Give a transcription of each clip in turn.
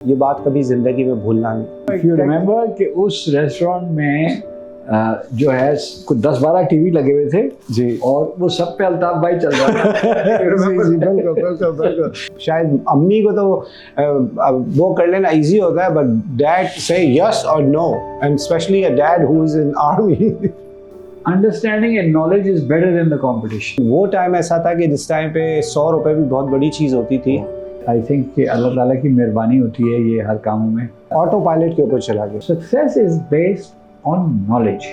ये बात कभी जिंदगी में भूलना नहीं। If you remember कि उस रेस्टोरेंट में जो है कुछ 10-12 टीवी लगे हुए थे जी, और वो सब पे अल्ताफ भाई चल रहा था। जी, बिल्कुल। शायद अम्मी को तो वो कर लेना इजी होता है, बट डैड से यस और no, and specially a dad who is in army. Understanding and knowledge is better than the competition. वो टाइम ऐसा था कि जिस टाइम पे 100 रुपए भी बहुत बड़ी चीज होती थी। आई थिंक कि अल्लाह ताला की मेहरबानी होती है ये हर कामों में। ऑटो पायलट के ऊपर चला गया। Success is based on knowledge.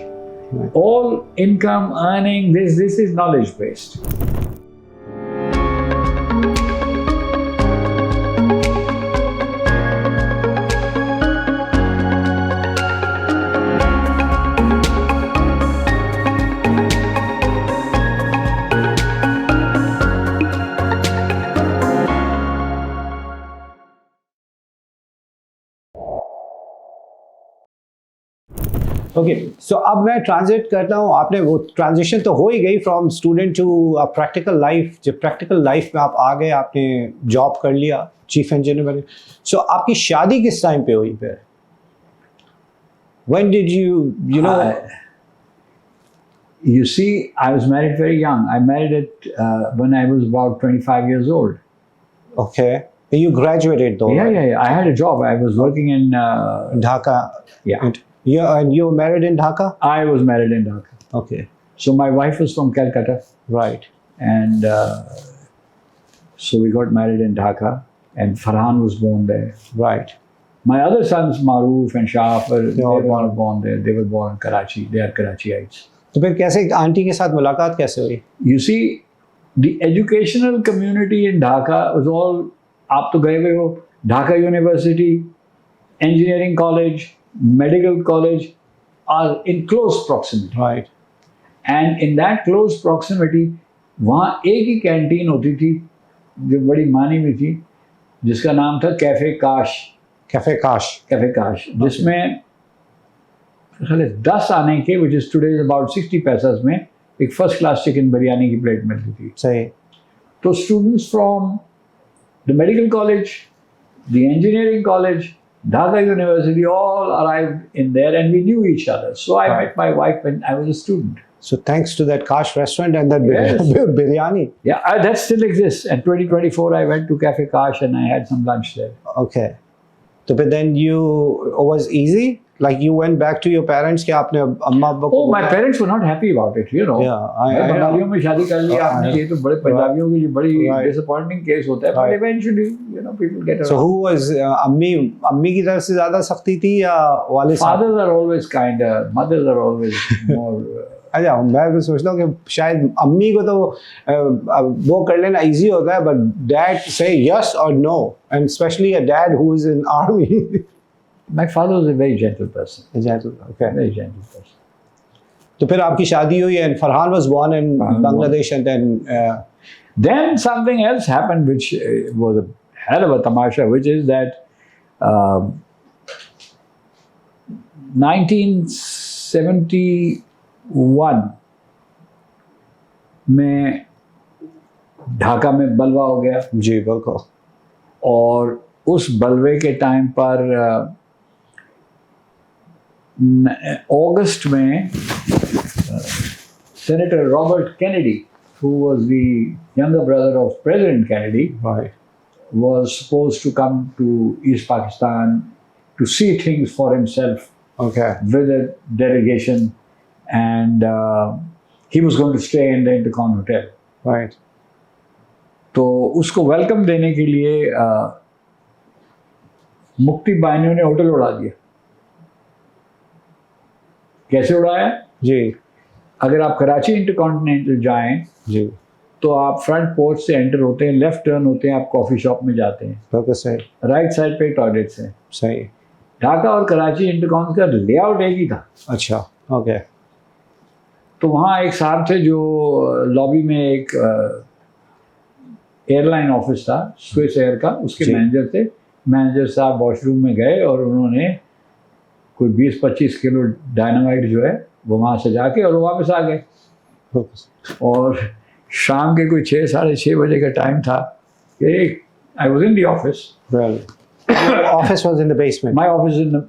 All income, earning, this is knowledge based. Okay, so अब मैं ट्रांजिट करता हूँ। आपने वो ट्रांजिशन तो हो ही गई from student to practical life. जब प्रैक्टिकल लाइफ में आप आ गए, आपने जॉब कर लिया, चीफ इंजीनियर बने। सो आपकी शादी किस टाइम पे हुई फिर? When did you know? You see, I was married very young. I married it when I was about 25 years old. Okay, you graduated though. Yeah. I had a job. I was working in Dhaka. Yeah. And you were married in Dhaka? I was married in Dhaka. Okay. So my wife was from Calcutta. Right. And so we got married in Dhaka, and Farhan was born there. Right. My other sons, Maroof and Shafar, they were born there. They were born in Karachi. They are Karachiites. तो फिर कैसे aunty के साथ मुलाकात कैसे हुई? You see, the educational community in Dhaka was all, आप तो गए हुए हो, Dhaka University, Engineering College, Medical College are in close proximity. Right. And in that close proximity, वहाँ एक ही कैंटीन होती थी जो बड़ी मानी हुई थी, जिसका नाम था कैफे काश। कैफे काश। कैफे काश, जिसमें 10 आने के, which is today about 60 पैसा में एक फर्स्ट क्लास चिकन बिरयानी की प्लेट मिलती थी। सही। तो students from the medical college, the engineering college, Dhaka University all arrived in there, and we knew each other. So I met my wife when I was a student. So thanks to that Kash restaurant and that biryani. Yeah, that still exists. In 2024, I went to Cafe Kash and I had some lunch there. Okay. So but then it was easy? Like you went back to your parents कि आपने अम्मा अब्बा को? Oh, my parents were not happy about it, you know. Yeah, बंगालियों में शादी कर ली आपने, ये तो बड़े पंजाबियों के लिए बड़ी disappointing case होता है. But eventually, you know, people get around. So who was अम्मी की तरफ से ज़्यादा सख्ती थी या वालिद साहब? Fathers are always kinder, mothers are always more. अच्छा, मैं तो सोचता हूँ कि शायद अम्मी को तो वो कर लेना इजी होता है, but dad say yes or no, and especially a dad who is in army. My father was a very gentle person. Gentle, okay. Very gentle person. तो फिर आपकी शादी हुई and Farhan was born in Bangladesh, and then something else happened which was a hell of a tamasha, which is that 1971 में ढाका में बलवा हो गया। जी बिल्कुल। और उस बलवे के टाइम पर अगस्त में Senator Robert Kennedy, who was the younger brother of President Kennedy, right, was supposed to come to East Pakistan to see things for himself. Okay. With a delegation, and he was going to stay in the Intercon Hotel. Right. तो उसको welcome देने के लिए मुक्ति बानियों ने hotel उड़ा दिया। कैसे उड़ाया? जी, अगर आप कराची इंटरकॉन्टिनेंटल जाएं जी, तो आप फ्रंट पोर्च से एंटर होते हैं, लेफ्ट टर्न होते हैं, आप कॉफ़ी शॉप में जाते हैं, बिल्कुल सही, राइट साइड पे टॉयलेट्स हैं। सही। ढाका और कराची इंटरकॉन का लेआउट एक ही था। अच्छा, ओके। तो वहाँ एक साहब थे जो लॉबी में एक एयरलाइन ऑफिस था, स्विस एयर का, उसके मैनेजर थे। मैनेजर साहब वॉशरूम में गए और उन्होंने कोई 20-25 किलो डायनामाइट जो है वो वहाँ से जाके और वापस आ गए। और शाम के कोई 6-6:30 बजे का टाइम था कि I was in the office, Your office was in the basement. My office is in the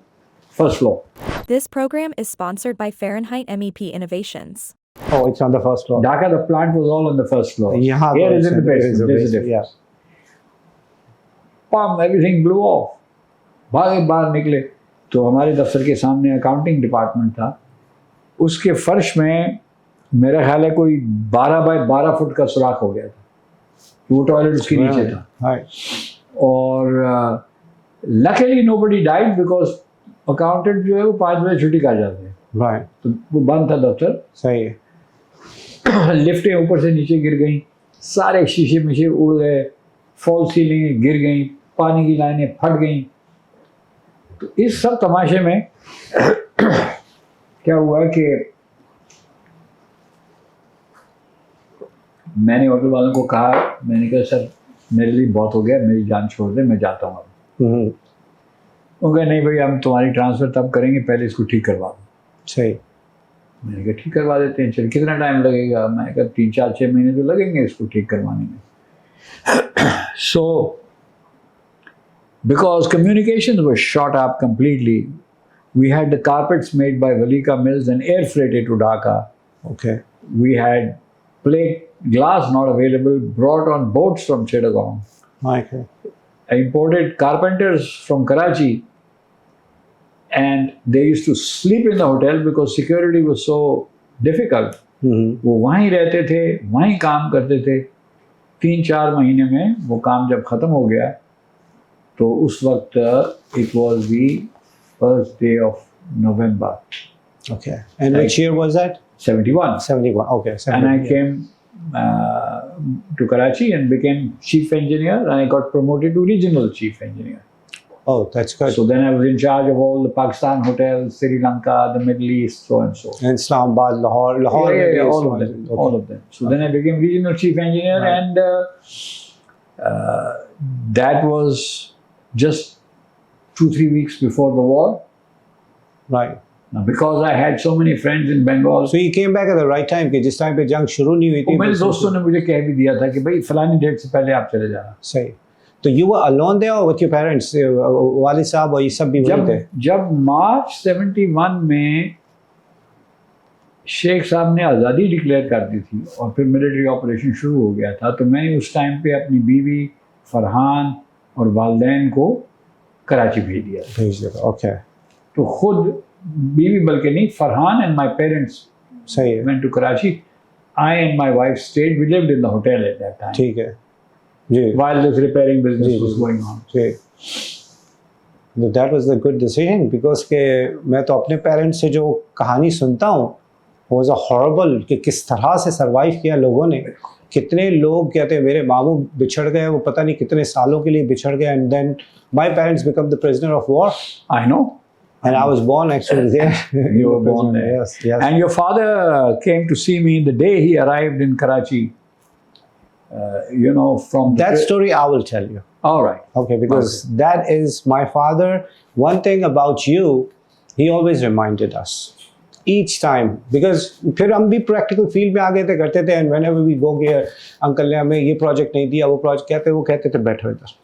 first floor. This program is sponsored by FAHRENHEIT MEP Innovations. Oh, it's on the first floor. Dhaka, the plant was all on the first floor. Yeah, Here is it's in the there is a basement. There's a basement, difference. Pam, everything blew off. भागे बाहर निकले तो हमारे दफ्तर के सामने accounting department था. उसके फर्श में मेरा ख्याल है कोई 12 बाय 12 फुट का सुराख हो गया था. वो टॉयलेट उसके नीचे था. Right. और luckily nobody died because accountant जो है वो 5 बजे छुट्टी कर जाते हैं. Right. तो वो बंद था दफ्तर. सही है. लिफ्टें ऊपर से नीचे गिर गई, सारे शीशे मिशे उड़ गए, फॉल सीलिंग गिर गई, पानी की लाइनें फट गई. तो इस सब तमाशे में क्या हुआ कि मैंने होटल वालों को कहा, मैंने कहा सर मेरे लिए बहुत हो गया, मेरी जान छोड़ दे, मैं जाता हूँ अब. वो कहा नहीं भाई हम तुम्हारी ट्रांसफ़र तब करेंगे, पहले इसको ठीक करवा दो. सही. मैंने कहा ठीक करवा देते हैं. चल कितना टाइम लगेगा? मैंने कहा 3-4-6 महीने तो लगेंगे इसको ठीक करवाने में. सो because communications were shot up completely, we had the carpets made by Valika Mills and air freighted to Dhaka. Okay. We had plate glass not available, brought on boats from Chittagong. Okay. I imported carpenters from Karachi, and they used to sleep in the hotel because security was so difficult. वो वहीं रहते थे, वहीं काम करते थे. 3-4 महीने में वो काम जब ख़त्म हो गया तो उस वक्त it was the first day of November. Okay. And which year was that? 71. 71. Okay. 71. And I came to Karachi and became chief engineer, and I got promoted to regional chief engineer. Oh, that's good. So then I was in charge of all the Pakistan hotels, Sri Lanka, the Middle East, so and so. And Islamabad, Lahore, Yeah, all of them. Okay. All of them. So then I became regional chief engineer, Right. and that was just 2-3 weeks before the war. Right. Now, because I had so many friends in Bengal, So you came back at the right time कि जिस time पे जंग शुरू नहीं हुई वो थी. मेरे दोस्तों ने मुझे कह भी दिया था कि भाई फलानी डेट से पहले आप चले जाना. सही. तो you were alone there or with your parents? वालिद साहब और ये सब भी वहीं थे. जब मार्च 71 में शेख साहब ने आज़ादी डिक्लेयर कर दी थी और फिर मिलिट्री ऑपरेशन शुरू हो गया था, तो मैंने उस टाइम पे अपनी बीवी फरहान और वालदैन को कराची भेज दिया. भेज दिया. Okay. तो खुद बीवी बल्कि नहीं, फरहान एंड माय पेरेंट्स सही है. went to Karachi. I and my wife stayed. We lived in the hotel at that time. ठीक है. जी. While this repairing business ji, was ji. going on. Ji. That was the good decision because के मैं तो अपने parents से जो कहानी सुनता हूँ was a horrible कि किस तरह से survive किया लोगों ने. कितने लोग कहते हैं मेरे मामू बिछड़ गए, वो पता नहीं कितने सालों के लिए बिछड़ गए, and then my parents become the prisoner of war. I know. And I was born actually there. You were born there. Yes, yes. And your father came to see me the day he arrived in Karachi. You know, from the That story I will tell you. All right. Okay, because that is my father. One thing about you, he always reminded us. Each time, because फिर हम भी practical field में आ गए थे, करते थे, and whenever we go here, uncle ने हमें ये project नहीं दिया, वो project वो कहते थे बैठो इधर.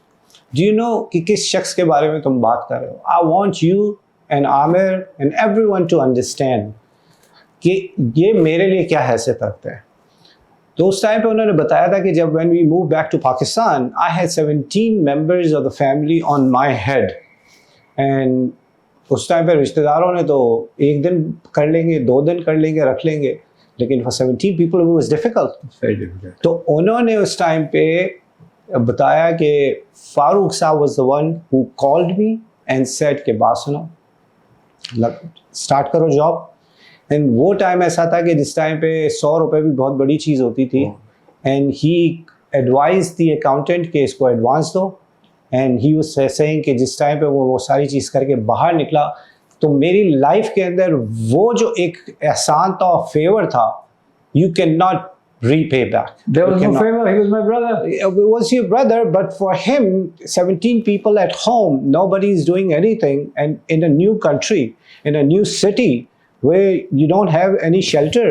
Do you know कि किस शख्स के बारे में तुम बात कर रहे हो? I want you and Amir and everyone to understand कि ये मेरे लिए क्या हैसियत रखते हैं. तो उस टाइम पे उन्होंने बताया था कि जब when we moved back to Pakistan, I had 17 members of the family on my head. And उस टाइम पे रिश्तेदारों ने तो एक दिन कर लेंगे, 2 दिन कर लेंगे, रख लेंगे, लेकिन for 17 people it was difficult. Very difficult. तो उन्होंने उस टाइम पे बताया कि फारूक साहब was the one who called me and said कि बात सुनो, स्टार्ट करो जॉब. एंड वो टाइम ऐसा था कि जिस टाइम पे 100 रुपये भी बहुत बड़ी चीज़ होती थी. And he advise the accountant कि इसको एडवांस दो. एंड ही वाज सेइंग कि जिस टाइम पे वो सारी चीज़ करके बाहर निकला तो मेरी लाइफ के अंदर वो जो एक एहसान था और फेवर था, you can not repay back. There was You no cannot. favor. He was my brother. It was your brother, but for him, 17 people at home, nobody is doing anything, and in a new country, in a new city, where you don't have any shelter,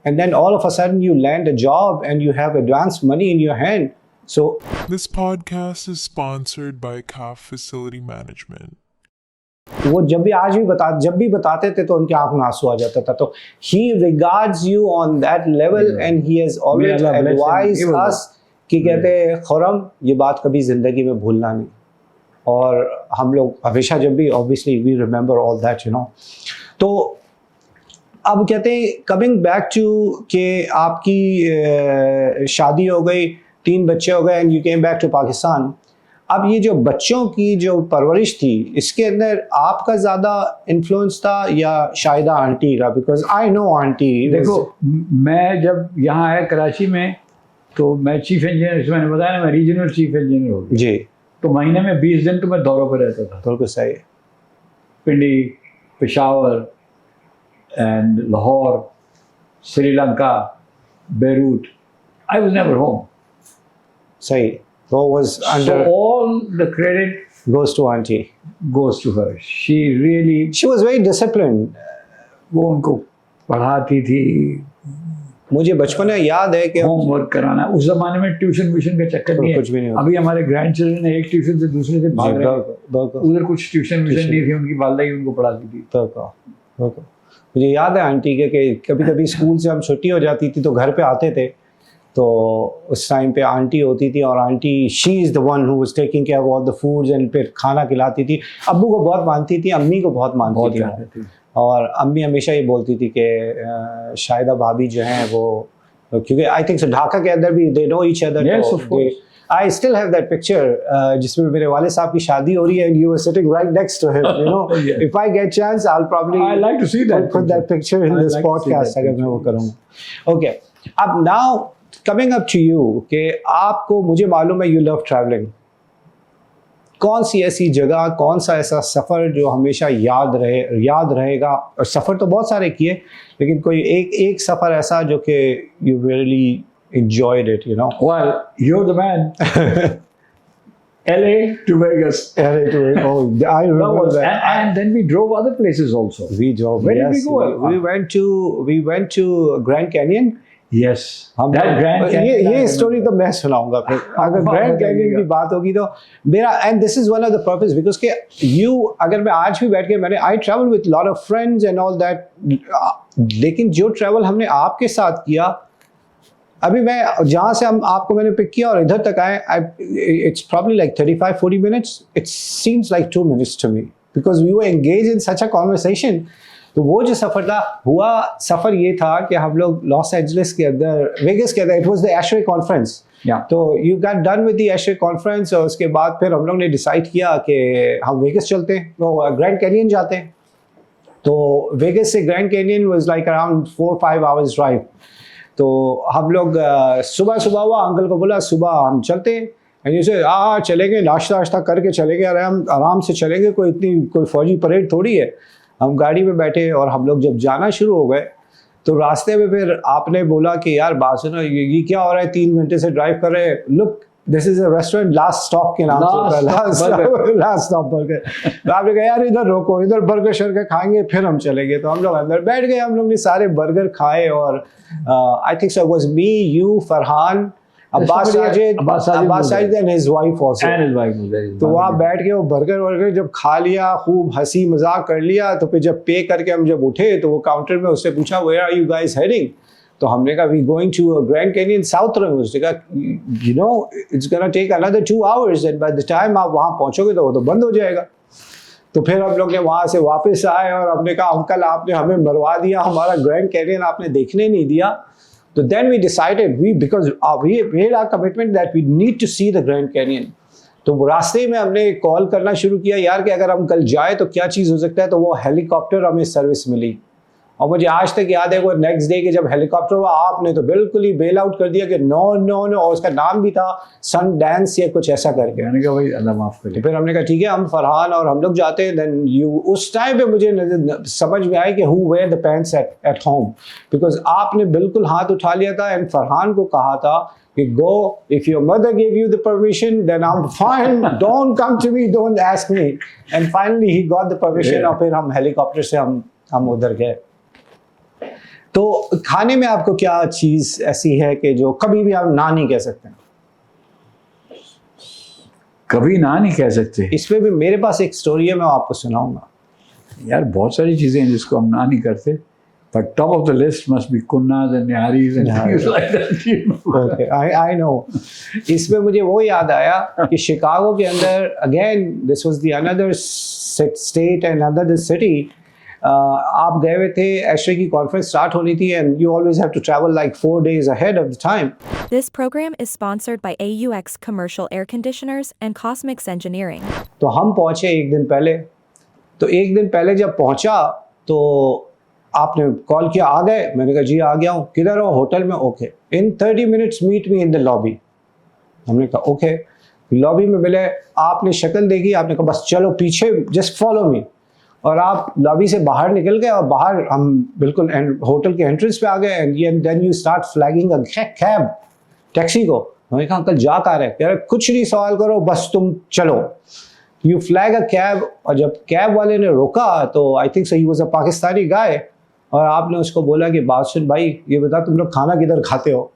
and then all of a sudden you land a job and you have advance money in your hand. So This podcast is sponsored by CAF Facility Management. वो जब भी बताते थे तो उनके आंख में आंसू आ जाता था. तो he regards you on that level and he has always advised us कि कहते हैं खुर्रम ये बात कभी ज़िंदगी में भूलना नहीं. और हम लोग हमेशा जब भी obviously we remember all that, you know. तो अब कहते हैं कमिंग बैक टू कि आपकी शादी हो गई, 3 बच्चे हो गए and you came back to Pakistan. अब ये जो बच्चों की जो परवरिश थी इसके अंदर आपका ज़्यादा इन्फ्लुएंस था या शायदा आंटी का? Because I know aunty. देखो मैं जब यहाँ आया कराची में तो मैं चीफ इंजीनियर, मैंने बताया ना मैं रीजनल चीफ इंजीनियर हो गया जी. तो महीने में 20 दिन तो मैं दौरों पर रहता था. बिल्कुल सही. पिंडी, Peshawar and Lahore, Sri Lanka, Beirut. I was never home. सही. वो was under. So all the credit goes to auntie. goes to her. She really. She was very disciplined. वो उनको पढ़ाती थी. मुझे बचपन में याद है कि होमवर्क कराना. उस जमाने में ट्यूशन का चक्कर नहीं है. कुछ भी नहीं होता. अभी हमारे ग्रैंड चिल्ड्रन एक ट्यूशन से दूसरे से भाग रहे हैं. उधर कुछ ट्यूशन नहीं थी, उनकी वालदा ही उनको पढ़ाती थी. मुझे याद है आंटी के कि कभी कभी स्कूल से हम छुट्टी हो जाती थी तो घर पे आते थे तो उस टाइम पे आंटी होती थी और aunty she is the one who was taking care of all the foods and फिर खाना खिलाती थी. अब्बू को बहुत मानती थी, अम्मी को बहुत मानती थी. और अम्मी हमेशा ये बोलती थी कि शायदा भाभी जो हैं वो, क्योंकि आई थिंक ढाका के अंदर भी they know each other. I still have that picture जिसमें मेरे वाले साहब की शादी हो रही है and you were sitting right next to him, you know. Yeah. If I get chance I'll probably I like to see that put that picture in this podcast अगर मैं वो करूँगा. Okay. अब now coming up to you कि आपको, मुझे मालूम है you love traveling. कौन सी ऐसी जगह, कौन सा ऐसा सफ़र जो हमेशा याद रहेगा? और सफ़र तो बहुत सारे किए लेकिन कोई एक सफ़र ऐसा जो कि you really enjoyed it, you know. Well, you're the man. LA to Vegas. LA to Vegas. Oh, I remember that. And then we drove other places also. We drove. Where yes, did we go? We went to Grand Canyon. Yes. That Grand Canyon. ये story तो मैं सुनाऊंगा फिर. अगर Grand Canyon की बात होगी तो मेरा, and this is one of the purpose because के you, अगर मैं आज भी बैठ के मैंने I travel with lot of friends and all that, लेकिन जो travel हमने आपके साथ किया, अभी मैं जहाँ से हम आपको मैंने पिक किया और इधर तक आए, it's probably like 35-40 minutes. It seems like 2 minutes to me because we were engaged in such a conversation. तो वो जो सफ़र ये था कि हम लोग लॉस एंजलिस के अंदर, वेगस के अंदर, it was the ASHRAE conference. तो you got done with the ASHRAE conference और उसके बाद फिर हम लोग ने डिसाइड किया कि हम वेगस चलते हैं, वो ग्रैंड कैनियन जाते हैं. तो वेगस से grand canyon was like around 4-5 hours drive. तो हम लोग सुबह हुआ, अंकल को बोला सुबह हम चलते हैं. एंड जैसे चलेंगे, नाश्ता करके चलेंगे, आराम से चलेंगे, कोई फौजी परेड थोड़ी है. हम गाड़ी में बैठे और हम लोग जब जाना शुरू हो गए तो रास्ते में फिर आपने बोला कि यार बात सुनो, ये क्या हो रहा है, 3 घंटे से ड्राइव कर रहे हैं. Look this is a restaurant, last stop के नाम से, लास्ट स्टॉप बर्गर. तो आपने कहा यार इधर रोको, इधर बर्गर शर्गर खाएंगे फिर हम चलेंगे. तो हम लोग अंदर बैठ गए, हम लोग ने सारे बर्गर खाए और आई think so was me, you, Farhan, Abbas Sajid and his wife also. तो वहाँ बैठ के वो बर्गर जब खा लिया, खूब हंसी मजाक कर लिया. तो फिर जब पे करके हम जब उठे तो वो काउंटर में उससे पूछा where are you guys heading? तो हमने कहा we going to Grand Canyon South Rim. उसने कहा you know it's gonna take another 2 hours and by the time आप वहाँ पहुँचोगे तो वो तो बंद हो जाएगा. तो फिर हम लोग ने वहाँ से वापस आए और हमने कहा अंकल आपने हमें मरवा दिया, हमारा ग्रैंड कैनियन आपने देखने नहीं दिया. So then we decided, because we made our commitment that we need to see the Grand Canyon. तो रास्ते में हमने कॉल करना शुरू किया यार कि अगर हम कल जाए तो क्या चीज़ हो सकता है. तो वो हेलीकॉप्टर हमें सर्विस मिली और मुझे आज तक याद है वो नेक्स्ट डे के जब हेलीकॉप्टर हुआ आपने तो बिल्कुल ही बेल आउट कर दिया कि नो. और उसका नाम भी था सन डांस या कुछ ऐसा करके. मैंने कहा भाई अल्लाह माफ़ करे. तो फिर हमने कहा ठीक है हम फरहान और हम लोग जाते हैं. देन यू उस टाइम पे मुझे समझ में आया कि who wear the pants at home, because आपने बिल्कुल हाथ उठा लिया था एंड फरहान को कहा था कि go, if your mother gave you the permission then I'm fine, don't come to me, don't ask me. And finally he got the permission. और फिर हम हेलीकॉप्टर से हम उधर गए. तो खाने में आपको क्या चीज़ ऐसी है कि जो कभी भी आप ना नहीं कह सकते? कभी ना नहीं कह सकते इसमें भी मेरे पास एक स्टोरी है, मैं आपको सुनाऊंगा। यार। बहुत सारी चीज़ें हैं जिसको हम ना नहीं करते, but top of the list must be kunnas and niharis and things like that, you know. Okay, I know. इसमें मुझे वो याद आया कि शिकागो के अंदर, again this was the another state and another city, आप गए हुए थे, एशरे की कॉन्फ्रेंस स्टार्ट होनी थी, and you always have to travel like 4 days ahead of the time. This program is sponsored by AUX Commercial Air Conditioners and Cosmix Engineering. तो हम पहुँचे एक दिन पहले, तो एक दिन पहले जब पहुँचा तो आपने कॉल किया, आ गए? मैंने कहा जी आ गया हूँ। किधर हो? होटल में। Okay, in 30 minutes meet me in the lobby. हमने कहा ओके। लॉबी में मिले, आपने शक्ल देखी, आपने कहा बस चलो पीछे, जस्ट फॉलो मी। और आप लॉबी से बाहर निकल गए और बाहर हम बिल्कुल होटल के एंट्रेंस पे आ गए, and then you start flagging a cab, taxi को। मैंने कहा अंकल जा कहाँ रहे? कह रहे कुछ नहीं सवाल करो, बस तुम चलो। यू फ्लैग अ कैब, और जब कैब वाले ने रोका तो I think so he was a Pakistani guy, और आपने उसको बोला कि बादशाह भाई ये बता तुम लोग खाना किधर खाते हो?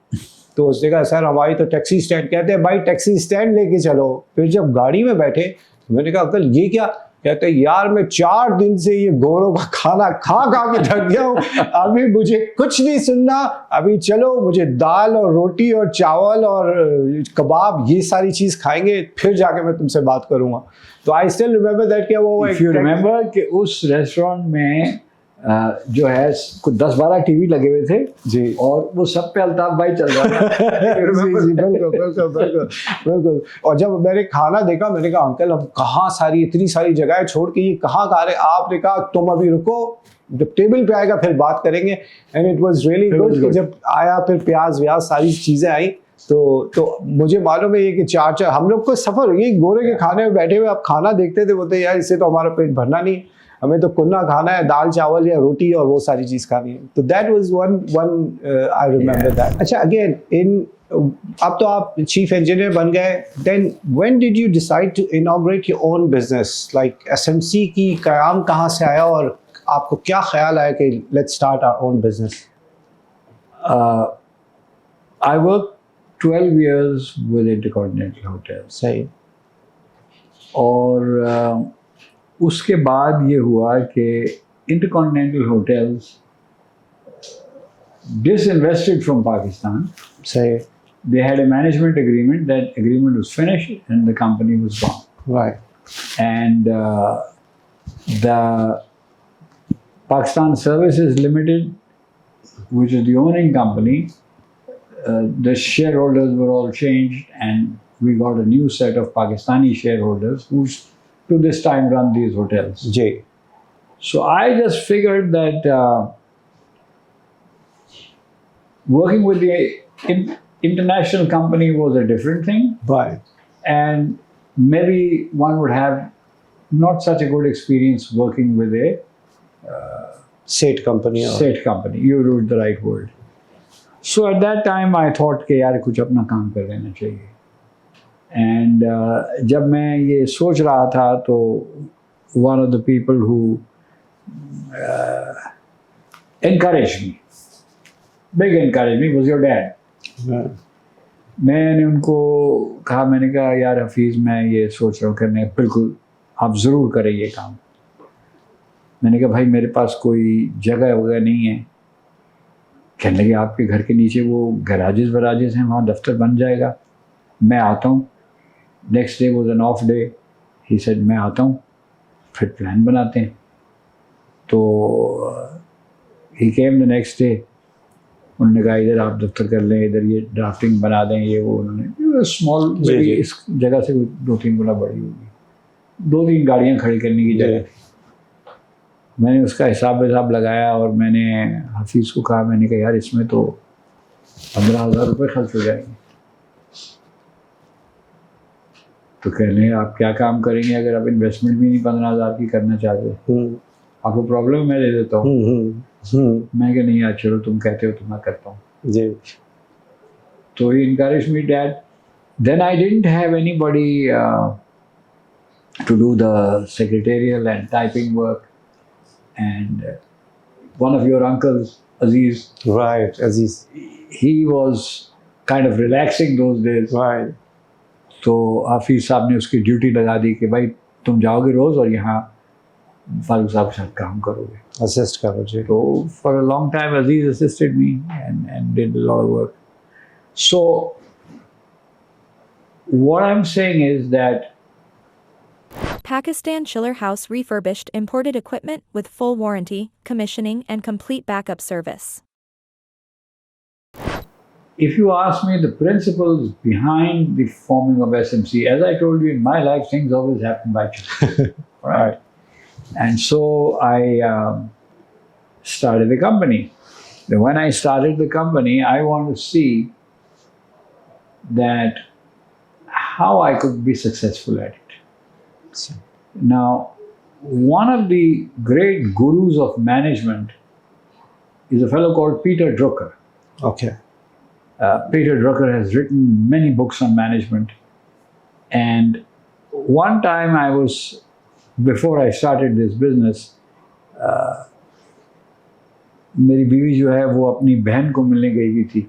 तो उसने कहा सर हमारी तो टैक्सी स्टैंड। कहते हैं भाई टैक्सी स्टैंड लेके चलो। फिर जब गाड़ी में बैठे तो मैंने कहा अंकल ये क्या? कहते हैं यार मैं 4 दिन से ये गोरों का खाना खा खा के थक गया हूँ, अभी मुझे कुछ नहीं सुनना, अभी चलो मुझे दाल और रोटी और चावल और कबाब ये सारी चीज़ खाएंगे, फिर जाके मैं तुमसे बात करूँगा। तो आई स्टिल रिमेंबर दैट कि वो इफ यू रिमेंबर कि उस रेस्टोरेंट में जो है कुछ 10-12 टीवी लगे हुए थे जी, और वो सब पे अल्ताफ भाई चल रहा था। जी, बिल्कुल। और जब मैंने खाना देखा मैंने कहा अंकल हम कहाँ इतनी सारी जगह छोड़ के ये कहाँ खा रहे? आपने कहा तुम अभी रुको, जब टेबल पे आएगा फिर बात करेंगे। And it was really good. जब आया फिर प्याज व्याज सारी चीज़ें आई तो मुझे मालूम है ये कि 4 हम लोग को सफ़र, ये गोरे के खाने में बैठे हुए आप खाना देखते थे, बोलते यार इससे तो हमारा पेट भरना नहीं, हमें तो कुन्ना खाना है, दाल चावल या रोटी और वो सारी चीज़ खानी है। तो that was one I remember that. अच्छा अगेन अब तो आप चीफ इंजीनियर बन गए, then when did you decide to inaugurate your own business? Like SMC की क़याम कहाँ से आया और आपको क्या ख्याल आया कि let's start our own business? I work 12 years with Intercontinental Hotels. सही। और उसके बाद ये हुआ कि Intercontinental Hotels disinvested from Pakistan. सही। They had a management agreement. That agreement was finished and the company was gone. Right. And the Pakistan Services Limited, which is the owning company, the shareholders were all changed, and we got a new set of Pakistani shareholders who to this time run these hotels. Ji. So I just figured that working with the international company was a different thing, Right. and maybe one would have not such a good experience working with a State company. state company. You used the right word. So at that time I thought कि यार कुछ अपना काम कर लेना चाहिए। And जब मैं ये सोच रहा था तो one of the people who encouraged me, big encouraged me, was your dad. Right. मैंने उनको कहा, मैंने कहा यार हफीज़ मैं ये सोच रहा हूँ करने, बिल्कुल आप ज़रूर करें ये काम। मैंने कहा भाई मेरे पास कोई जगह वगैरह नहीं है। कहने लगे आपके घर के नीचे वो गराजेस वराजेस हैं, वहाँ दफ्तर बन जाएगा, मैं आता हूँ। Next day was an of day, he said मैं आता हूँ, फिर प्लान बनाते हैं। तो ही केम द नेक्स्ट डे, उन्होंने कहा इधर आप दफ्तर कर लें, इधर ये ड्राफ्टिंग बना दें, ये वो। उन्होंने स्मॉल, इस जगह से 2-3 गुना बड़ी होगी, 2-3 गाड़ियाँ खड़ी करने की जगह थी। मैंने उसका हिसाब लगाया और मैंने हफीज़ को कहा, मैंने कहा यार इसमें तो 15,000 रुपये खर्च हो जाएंगे। तो कहने आप क्या काम करेंगे अगर आप इन्वेस्टमेंट भी नहीं 15,000 की करना चाहते? आपको प्रॉब्लम है मैं दे देता हूँ। मैं कहा नहीं यार चलो तुम कहते हो तो मैं करता हूँ जी। तो ही encouraged me that then I didn't have anybody to do the secretarial and typing work, and one of your uncles, Aziz, Right, Aziz. he was kind of relaxing those days. Right. तो हाफिज़ साहब ने उसकी duty लगा दी कि भाई तुम जाओगे रोज़ और यहाँ फारूक साहब के साथ काम करोगे, असिस्ट करो जी। तो for a long time Aziz assisted me and did a lot of work. So what I'm saying is that Pakistan Chiller House refurbished imported equipment with full warranty, commissioning, and complete backup service. if you ask me the principles behind the forming of SMC, as I told you, in my life things always happen by chance. Right. And so I started the company. Then when I started the company, I wanted to see that how I could be successful at it. Now, one of the great gurus of management is a fellow called Peter Drucker. Okay. Peter Drucker has written many books on management. And one time before I started this business, मेरी बीवी जो है वो अपनी बहन को मिलने गई हुई थी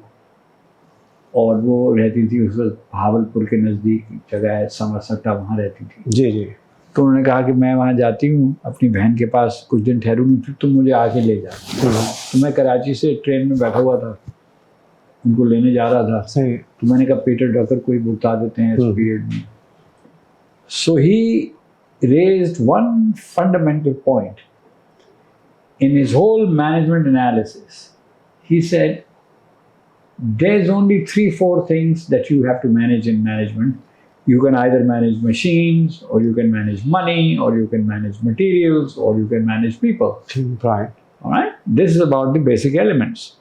और वो रहती थी उस वक्त भावलपुर के नज़दीक जगह है समरसट्टा, वहाँ रहती थी. जी जी. तो उन्होंने कहा कि मैं वहाँ जाती हूँ अपनी बहन के पास, कुछ दिन ठहरूंगी, फिर तुम मुझे आके ले जा. तो मैं कराची से ट्रेन में बैठा हुआ था, उनको लेने जा रहा था. सही. तो मैंने कहा पीटर ड्रकर को ही बता देते हैं इस पीरियड में. सो ही raised one fundamental point in his whole management analysis. He said there's only 3-4 things that you have to manage in management. You can either manage machines, or you can manage money, or you can manage materials, or you can manage people. Right. All right? This is about the basic elements.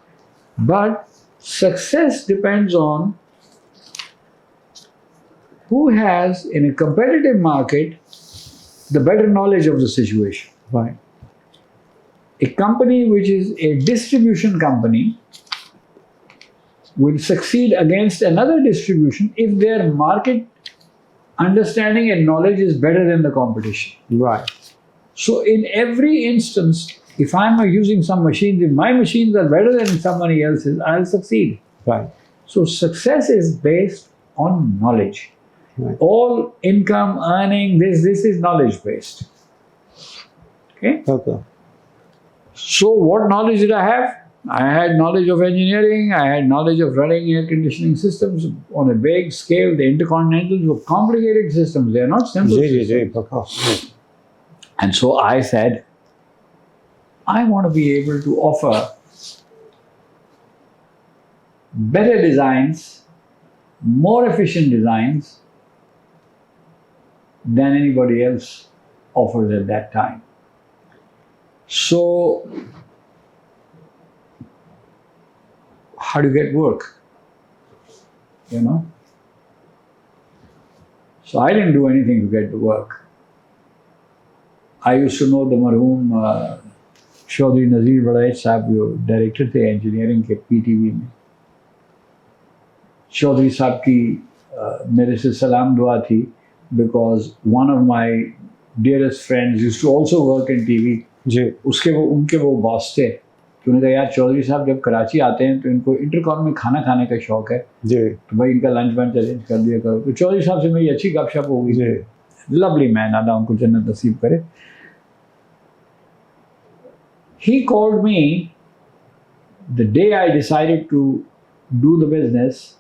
But success depends on who has, in a competitive market, the better knowledge of the situation. Right. A company which is a distribution company will succeed against another distribution if their market understanding and knowledge is better than the competition. Right. So in every instance, if I'm using some machines, if my machines are better than somebody else's, I'll succeed. Right. So success is based on knowledge. Right. All income, earning, this is knowledge based. Okay? Okay. So what knowledge did I have? I had knowledge of engineering, I had knowledge of running air conditioning systems on a big scale. The Intercontinentals were complicated systems, they are not simple systems. And so I said, I want to be able to offer better designs, more efficient designs than anybody else offers at that time. So, how do you get work? You know? So I didn't do anything to get the work. I used to know the marhum Chaudhry Nazir Badaich साहब जो director थे engineering के PTV में. चौधरी साहब की मेरे से सलाम दुआ थी because one of my dearest friends used to also work in TV. जी. उनके वो बॉस थे. तो उन्होंने कहा यार चौधरी साहब जब कराची आते हैं तो इनको इंटरकॉन में खाना खाने का शौक है जी. तो भाई इनका लंच बंच अरेंज कर दिया करो. तो चौधरी साहब से मेरी अच्छी गपशप हो गई. लवली मैन, अल्लाह उनको जन्नत नसीब करे. He called me the day I decided to do the business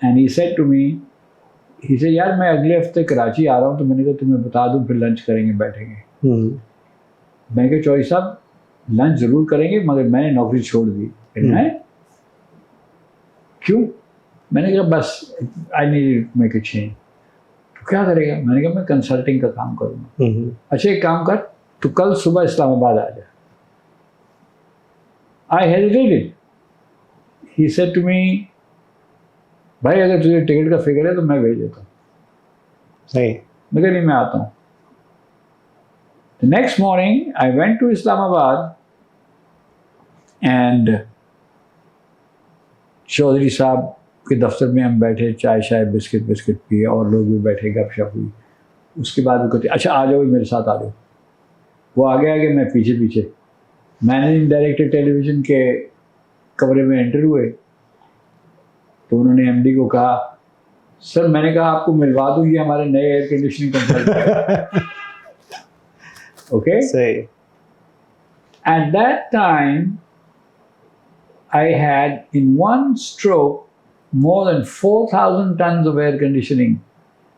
and he said to me, he said यार मैं अगले हफ्ते कराची आ रहा हूँ तो मैंने कहा तुम्हें बता दूँ फिर लंच करेंगे बैठेंगे. मैंने कहा चौधरी साहब लंच जरूर करेंगे मगर मैंने नौकरी छोड़ दी. है क्यों? मैंने कहा बस I need to make a change. तो क्या करेगा? मैंने कहा मैं कंसल्टिंग का काम करूँगा. अच्छा एक काम कर, तो कल सुबह इस्लामाबाद आ जा. I hesitated. He said to me, भाई अगर तुझे टिकट का फिक्र है तो मैं भेज देता हूँ. सही. मैं कहा नहीं मैं आता हूँ. The next morning I went to Islamabad and Chaudhary साहब के दफ्तर में हम बैठे, चाय शाय बिस्किट पिए और लोग भी बैठे, गपशप हुई. उसके बाद वो कहते अच्छा आ जाओ मेरे साथ आ जाओ. वो आगे मैं पीछे मैनेजिंग डायरेक्टर टेलीविज़न के कमरे में एंटर हुए तो उन्होंने एमडी को कहा सर मैंने कहा आपको मिलवा दूँ, ये हमारे नए एयर कंडीशनिंग कंसल्टेंट. Okay? सही. At that time, I had in one stroke more than 4,000 tons of air conditioning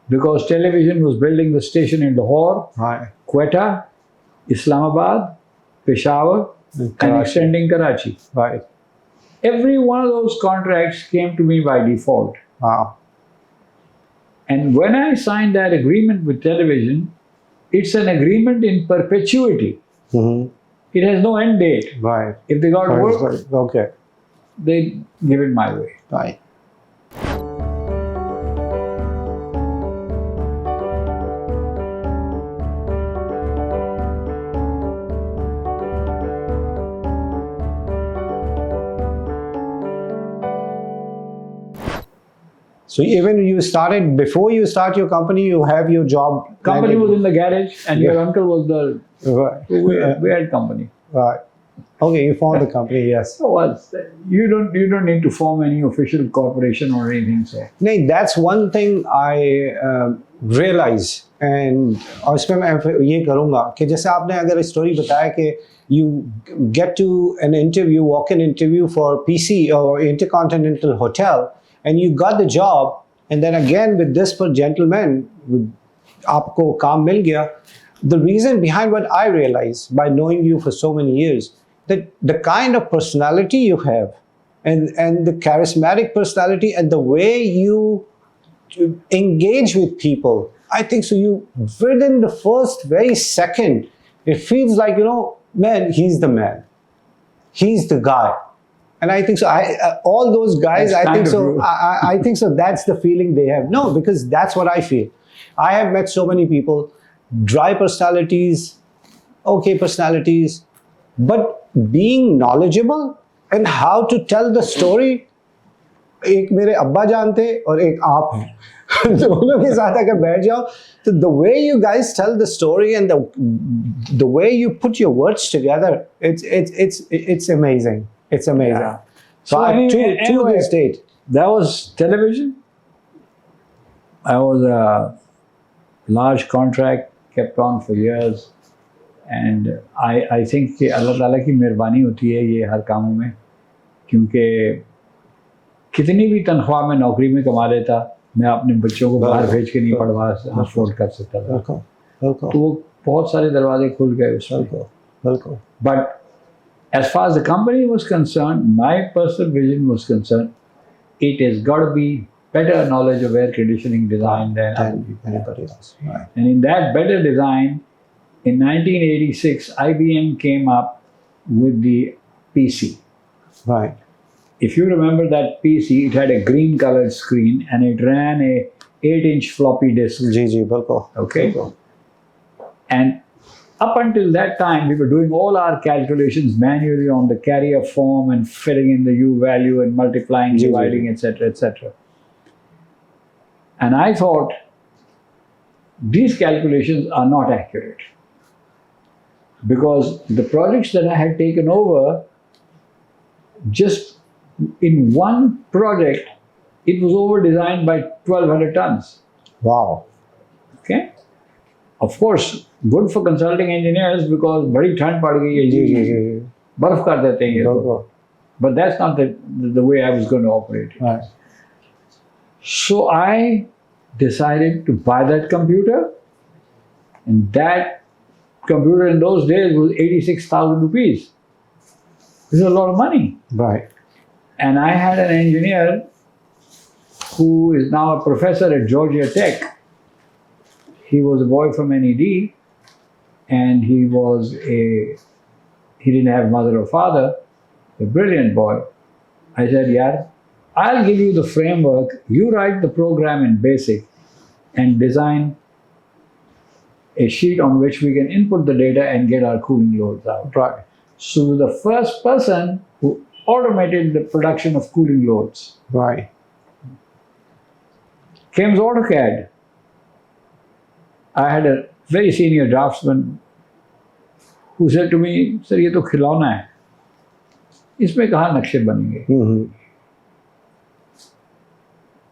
because television was building the station in Lahore, Right. Quetta, Islamabad, Peshawar, and extending Karachi. Right. Every one of those contracts came to me by default. Wow. And when I signed that agreement with television, it's an agreement in perpetuity. Mm-hmm. It has no end date. Right. If they got work, Right. Okay. they give it my way. Right. So even you started, before you start your company, you have your job. Company was in the garage, and your uncle was the. Right. We had company. Right. Okay, you formed the company, yes. So you don't need to form any official corporation or anything. So No, that's one thing I realize. And और इसमें मैं ये करूँगा कि जैसे आपने अगर story बताया कि you get to an interview, walk-in interview for PC or Intercontinental Hotel, and you got the job, and then again with this gentleman, आपको काम मिल गया. The reason behind what I realized by knowing you for so many years, that the kind of personality you have, and the charismatic personality, and the way you engage with people, I think so. You within the first very second, it feels like, you know, man, he's the man, he's the guy. And I think so. All those guys, That's I think kind of so. rude. I think so. That's the feeling they have. No, because that's what I feel. I have met so many people, dry personalities, okay personalities, but being knowledgeable and how to tell the story. एक मेरे अब्बा जानते और एक आप हैं. दोनों के साथ अगर बैठ जाओ, तो the way you guys tell the story and the way you put your words together, it's amazing. It's amazing. Yeah. So So anyway, to this date, that was television. I was a large contract kept on for years, and I think कि अल्लाह ताला की मेहरबानी होती है ये हर कामों में, क्योंकि कितनी भी तनख्वाह में नौकरी में कमा लेता, मैं अपने बच्चों को बाहर भेज के नहीं पढ़वा अफोर्ड कर सकता था. तो वो बहुत सारे दरवाजे खुल गए उसमें. But as far as the company was concerned, my personal vision was concerned, it has got to be better knowledge of air conditioning design than anybody else. Right. And in that better design, in 1986, IBM came up with the PC. Right. If you remember that PC, it had a green colored screen and it ran a 8-inch floppy disk. जी बिल्कुल. Okay. And up until that time, we were doing all our calculations manually on the carrier form and filling in the U value and multiplying, dividing, etc., etc. And I thought, these calculations are not accurate. Because the projects that I had taken over, just in one project, it was over-designed by 1,200 tons. Wow. Okay? Of course, good for consulting engineers because बड़ी ठंड पड़ गई है जी, बर्फ कर देते हैं ये तो. But that's not the way I was going to operate it. Right. So I decided to buy that computer, and that computer in those days was 86,000 rupees. This is a lot of money. Right. And I had an engineer who is now a professor at Georgia Tech. He was a boy from NED, and he didn't have mother or father, a brilliant boy. I said, yeah, I'll give you the framework, you write the program in BASIC and design a sheet on which we can input the data and get our cooling loads out. Right. So the first person who automated the production of cooling loads Right. came AutoCAD. I had a very senior draftsman who said to me, "Sir, ये तो खिलौना है, इसमें कहाँ नक्शे बनेंगे?"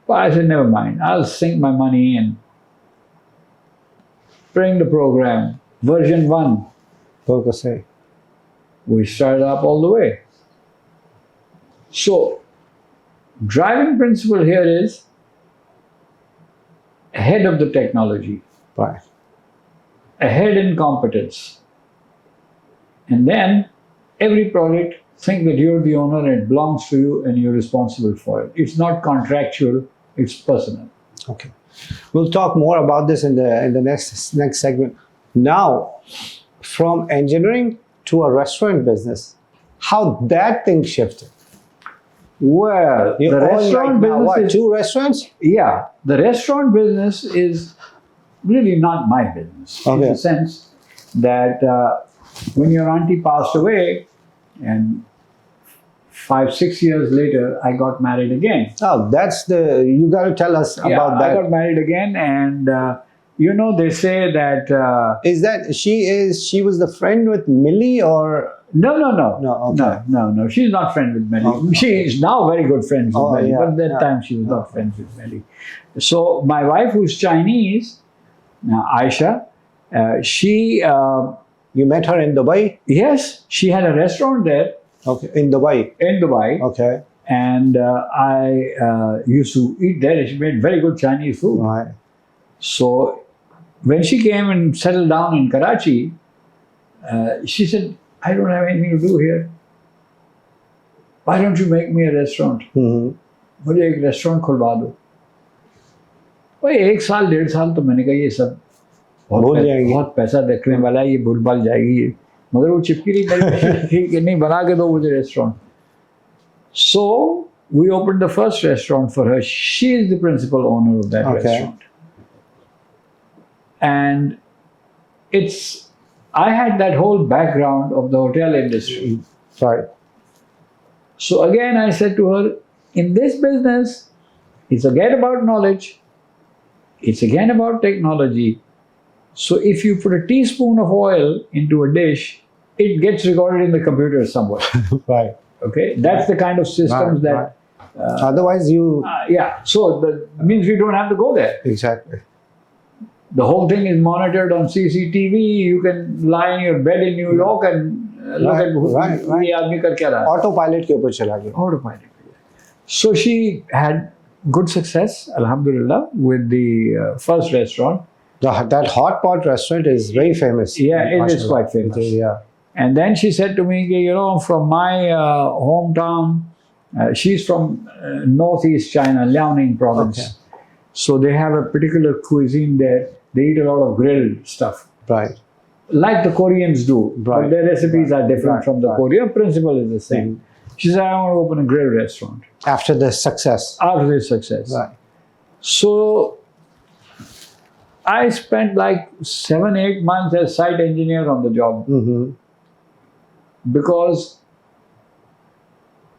But I said, never mind. I'll sink my money and bring the program. Version 1. बिल्कुल सही. We started up all the way. So, driving principle here is ahead of the technology, Right. ahead in competence. And then every project, think that you're the owner and it belongs to you and you're responsible for it. It's not contractual, it's personal. Okay. We'll talk more about this in the next segment. Now, from engineering to a restaurant business, how that thing shifted? Well, You the own restaurant right now, business what, is, 2 restaurants? yeah, the restaurant business is really not my business in Okay. the sense that when your auntie passed away and 5-6 years later, I got married again. Oh, you got to tell us about I that. got married again, and they say that Is that she was the friend with Millie or? no, No, okay. no. She's not friends with Melly. Okay. She is now very good friends with Melly, yeah, but at that yeah. time she was not friends with Melly. So my wife, who's Chinese, Aisha, she You met her in Dubai? yes, she had a restaurant there Okay, in Dubai. in Dubai, Okay, and I used to eat there. She made very good Chinese food. right. So when she came and settled down in Karachi, she said, I don't have anything to do here. Why don't you make me a restaurant? Mm-hmm. मुझे एक restaurant खुलवा दो. भाई 1 साल 1.5 साल तो मैंने कहा ये सब बहुत पैसा देखने वाला है, ये भूल भाल जाएगी ये. मगर वो चिपकी रही मेरी कि नहीं बना के दो मुझे restaurant. So we opened the first restaurant for her. She is the principal owner of that restaurant. And I had that whole background of the hotel industry. Right. So again, I said to her, in this business, it's again about knowledge. It's again about technology. So if you put a teaspoon of oil into a dish, it gets recorded in the computer somewhere. Right. Okay, that's the kind of systems Right. Otherwise, you yeah. So that means we don't have to go there. exactly. The whole thing is monitored on CCTV. You can lie in your bed in New York and look Right, at who right. ये आदमी कर क्या रहा है. Autopilot के ऊपर चला गया. Autopilot. So she had good success, alhamdulillah, with the first restaurant. That hot pot restaurant is very famous. Yeah, it is Mashallah. quite famous. Yeah. And then she said to me, from my hometown, she's from northeast China, Liaoning province. Okay. So they have a particular cuisine there. They eat a lot of grilled stuff, Right. like the Koreans do. Right. But their recipes are different Right. from the Right. Korean. Principle is the same. She said, I want to open a grill restaurant After the success. after this success. Right. So I spent like 7-8 months as site engineer on the job. Mm-hmm. Because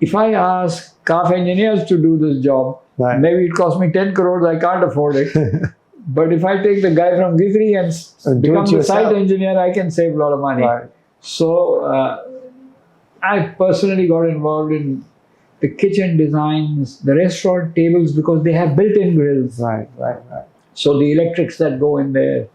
if I ask CAF engineers to do this job, Right. maybe it costs me 10 crores, I can't afford it. But if I take the guy from Githri and And do become it the site yourself. engineer, I can save a lot of money. Right. So I personally got involved in the kitchen designs, the restaurant tables, because they have built-in grills. Right. So the electrics that go in there.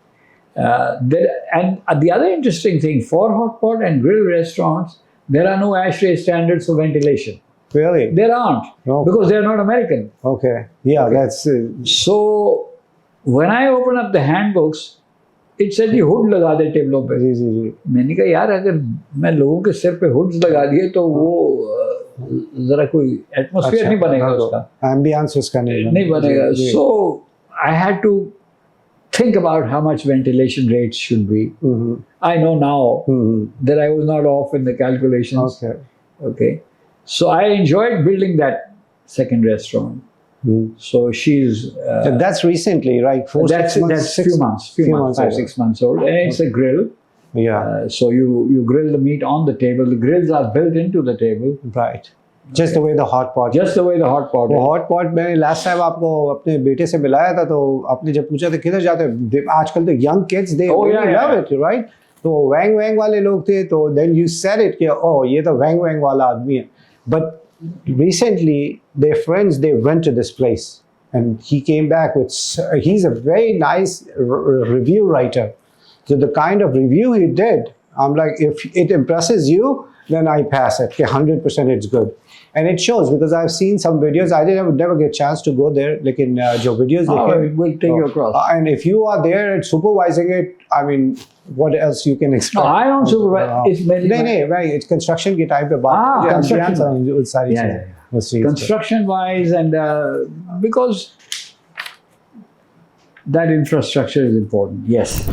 And the other interesting thing, for hot pot and grill restaurants, there are no ashtray standards for ventilation. Really? There aren't, No. because they are not American. Okay. Yeah, that's So when I open up the handbooks, it said the hood लगा दे टेबलों पे. जी. मैंने कहा यार अगर मैं लोगों के सिर पे हुड्स लगा दिए तो वो जरा कोई एटमॉस्फेयर नहीं बनेगा उसका. Ambience उसका नहीं बनेगा. जी. So I had to think about how much ventilation rates should be. Mm-hmm. I know now Mm-hmm. that I was not off in the calculations. Okay. Okay. So I enjoyed building that second restaurant. Mm. So she's And that's recently, right? that's few months, 5-6 months old, and it's a grill. Yeah. So you grill the meat on the table. The grills are built into the table, Right. Just the way the hot pot. just the way the hot pot वो is. Hot pot मैंने last time आपको अपने बेटे से मिलाया था तो आपने जब पूछा था किधर जाते हैं आजकल तो young kids they Oh, yeah, love yeah. It right तो वैंग वैंग वाले लोग थे तो देन यू सेड इट कि ओह ये तो वैंग वैंग वाला आदमी है but recently their friends they went to this place and he came back with, he's a very nice review writer. So the kind of review he did, I'm like, if it impresses you, then I pass it. Okay, 100% it's good. And it shows, because I've seen some videos. I would never get a chance to go there. Like in jo videos, we'll take you across. And if you are there and supervising it, I mean, what else you can expect? No, I don't supervise. It's mainly right. It's construction ke time pe baat. Construction wise, and because that infrastructure is important. Yes.